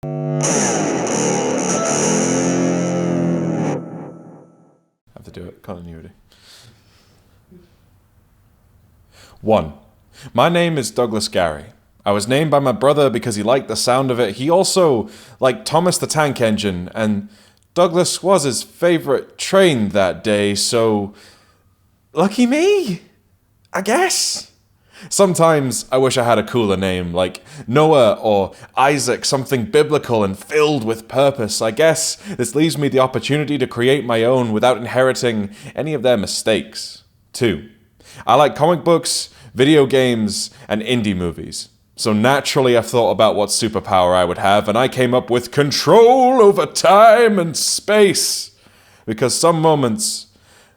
Have to do it. Continuity. 1. My name is Douglas Garry. I was named by my brother because he liked the sound of it. He also liked Thomas the Tank Engine, and Douglas was his favorite train that day, so lucky me, I guess. Sometimes I wish I had a cooler name, like Noah or Isaac, something biblical and filled with purpose. I guess this leaves me the opportunity to create my own without inheriting any of their mistakes. 2. I like comic books, video games, and indie movies. So naturally I've thought about what superpower I would have, and I came up with control over time and space. Because some moments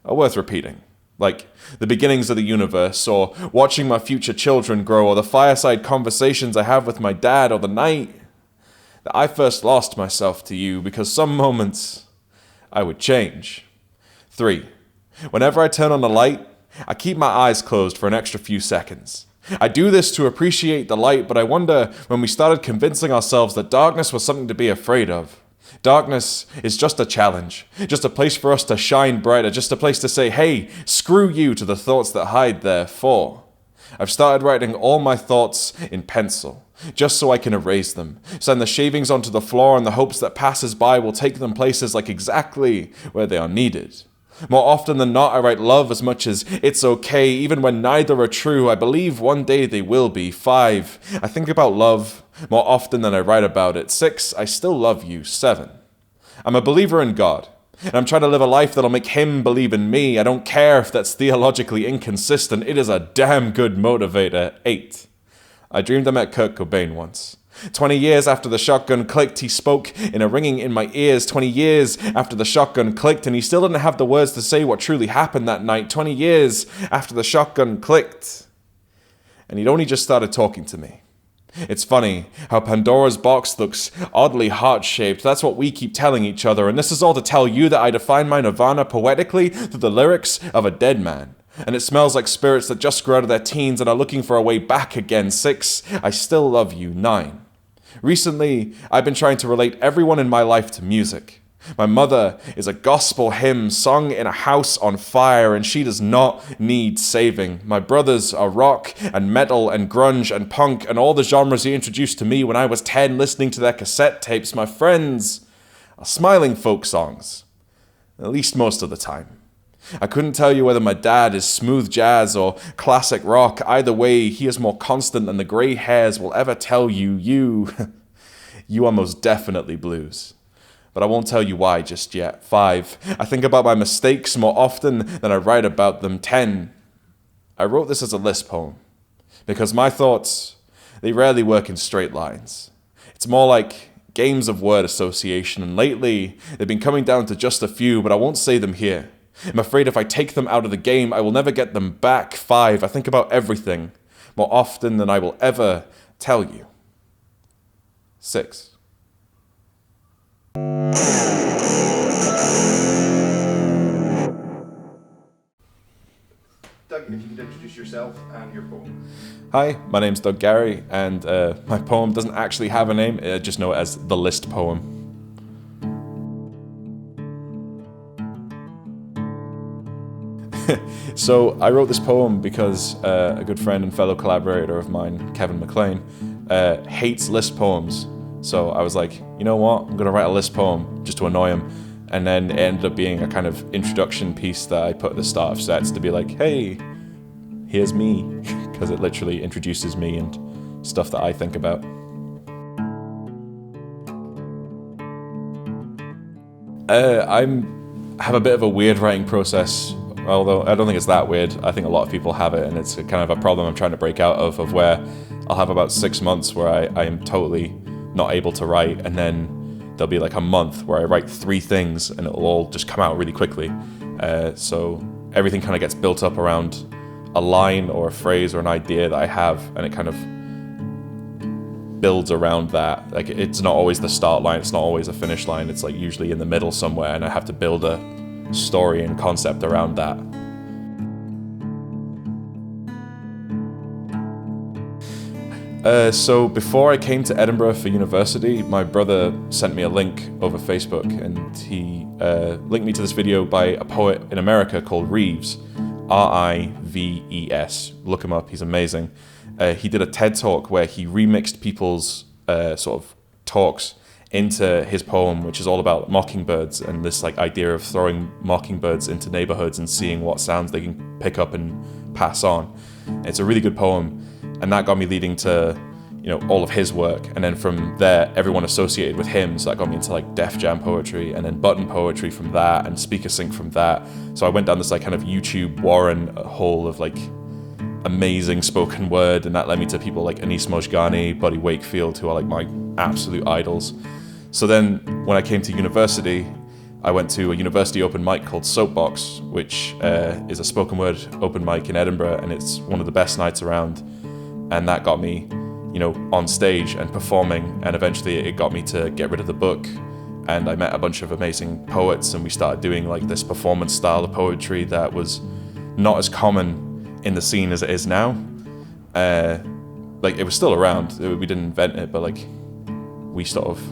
are worth repeating. Like the beginnings of the universe, or watching my future children grow, or the fireside conversations I have with my dad, or the night that I first lost myself to you, because some moments I would change. 3. Whenever I turn on the light, I keep my eyes closed for an extra few seconds. I do this to appreciate the light, but I wonder when we started convincing ourselves that darkness was something to be afraid of. Darkness is just a challenge, just a place for us to shine brighter, just a place to say, hey, screw you to the thoughts that hide there. 4. I've started writing all my thoughts in pencil, just so I can erase them, send the shavings onto the floor in the hopes that passers-by will take them places like exactly where they are needed. More often than not, I write love as much as it's okay, even when neither are true. I believe one day they will be. 5. I think about love more often than I write about it. 6. I still love you. 7. I'm a believer in God, and I'm trying to live a life that'll make Him believe in me. I don't care if that's theologically inconsistent. It is a damn good motivator. 8. I dreamed I met Kurt Cobain once. 20 years after the shotgun clicked, he spoke in a ringing in my ears. 20 years after the shotgun clicked, and he still didn't have the words to say what truly happened that night. 20 years after the shotgun clicked, and he'd only just started talking to me. It's funny how Pandora's box looks oddly heart-shaped. That's what we keep telling each other, and this is all to tell you that I define my nirvana poetically through the lyrics of a dead man. And it smells like spirits that just grew out of their teens and are looking for a way back again. 6. I still love you. 9. Recently, I've been trying to relate everyone in my life to music. My mother is a gospel hymn sung in a house on fire, and she does not need saving. My brothers are rock and metal and grunge and punk and all the genres he introduced to me when I was 10 listening to their cassette tapes. My friends are smiling folk songs, at least most of the time. I couldn't tell you whether my dad is smooth jazz or classic rock. Either way, he is more constant than the gray hairs will ever tell you. You are most definitely blues. But I won't tell you why just yet. 5. I think about my mistakes more often than I write about them. 10. I wrote this as a list poem, because my thoughts, they rarely work in straight lines. It's more like games of word association, and lately they've been coming down to just a few, but I won't say them here. I'm afraid if I take them out of the game, I will never get them back. 5. I think about everything more often than I will ever tell you. 6. Doug, if you could introduce yourself and your poem. Hi, my name's Doug Garry, and my poem doesn't actually have a name. I just know it as the list poem. So I wrote this poem because a good friend and fellow collaborator of mine, Kevin McLean, hates list poems. So I was like, you know what, I'm going to write a list poem just to annoy him. And then it ended up being a kind of introduction piece that I put at the start of sets to be like, hey, here's me, because it literally introduces me and stuff that I think about. I have a bit of a weird writing process, although I don't think it's that weird. I think a lot of people have it, and it's kind of a problem I'm trying to break out of where I'll have about 6 months where I am totally not able to write, and then there'll be like a month where I write 3 things and it'll all just come out really quickly. So everything kind of gets built up around a line or a phrase or an idea that I have, and it kind of builds around that. Like, it's not always the start line, it's not always a finish line, it's like usually in the middle somewhere, and I have to build a story and concept around that. So before I came to Edinburgh for university, my brother sent me a link over Facebook, and he linked me to this video by a poet in America called Reeves, Rives. Look him up, he's amazing. He did a TED Talk where he remixed people's sort of talks into his poem, which is all about mockingbirds and this like idea of throwing mockingbirds into neighborhoods and seeing what sounds they can pick up and pass on. It's a really good poem, and that got me leading to, you know, all of his work. And then from there, everyone associated with him, so that got me into like Def Jam poetry, and then button poetry from that, and speaker sync from that. So I went down this like kind of YouTube Warren hole of like amazing spoken word, and that led me to people like Anis Mojgani, Buddy Wakefield, who are like my absolute idols. So then when I came to university, I went to a university open mic called Soapbox, which is a spoken word open mic in Edinburgh, and it's one of the best nights around. And that got me, you know, on stage and performing, and eventually it got me to get rid of the book, and I met a bunch of amazing poets, and we started doing like this performance style of poetry that was not as common in the scene as it is now. Like it was still around, we didn't invent it, but like we sort of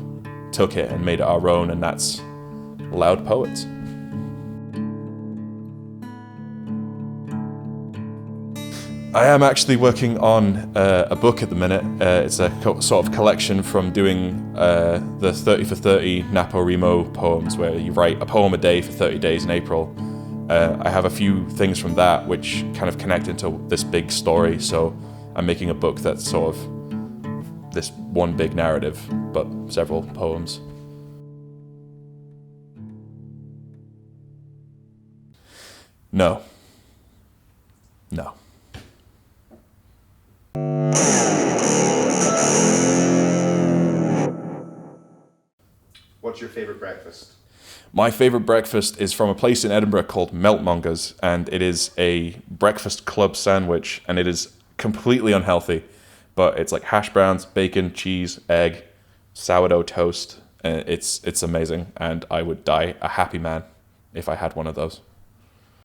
took it and made it our own, and that's Loud Poets. I am actually working on a book at the minute. It's a sort of collection from doing the 30 for 30 NaPoWriMo poems, where you write a poem a day for 30 days in April. I have a few things from that which kind of connect into this big story, so I'm making a book that's sort of this one big narrative, but several poems. No. What's your favorite breakfast? My favorite breakfast is from a place in Edinburgh called Meltmongers, and it is a breakfast club sandwich, and it is completely unhealthy, but it's like hash browns, bacon, cheese, egg, sourdough toast. It's amazing, and I would die a happy man if I had one of those.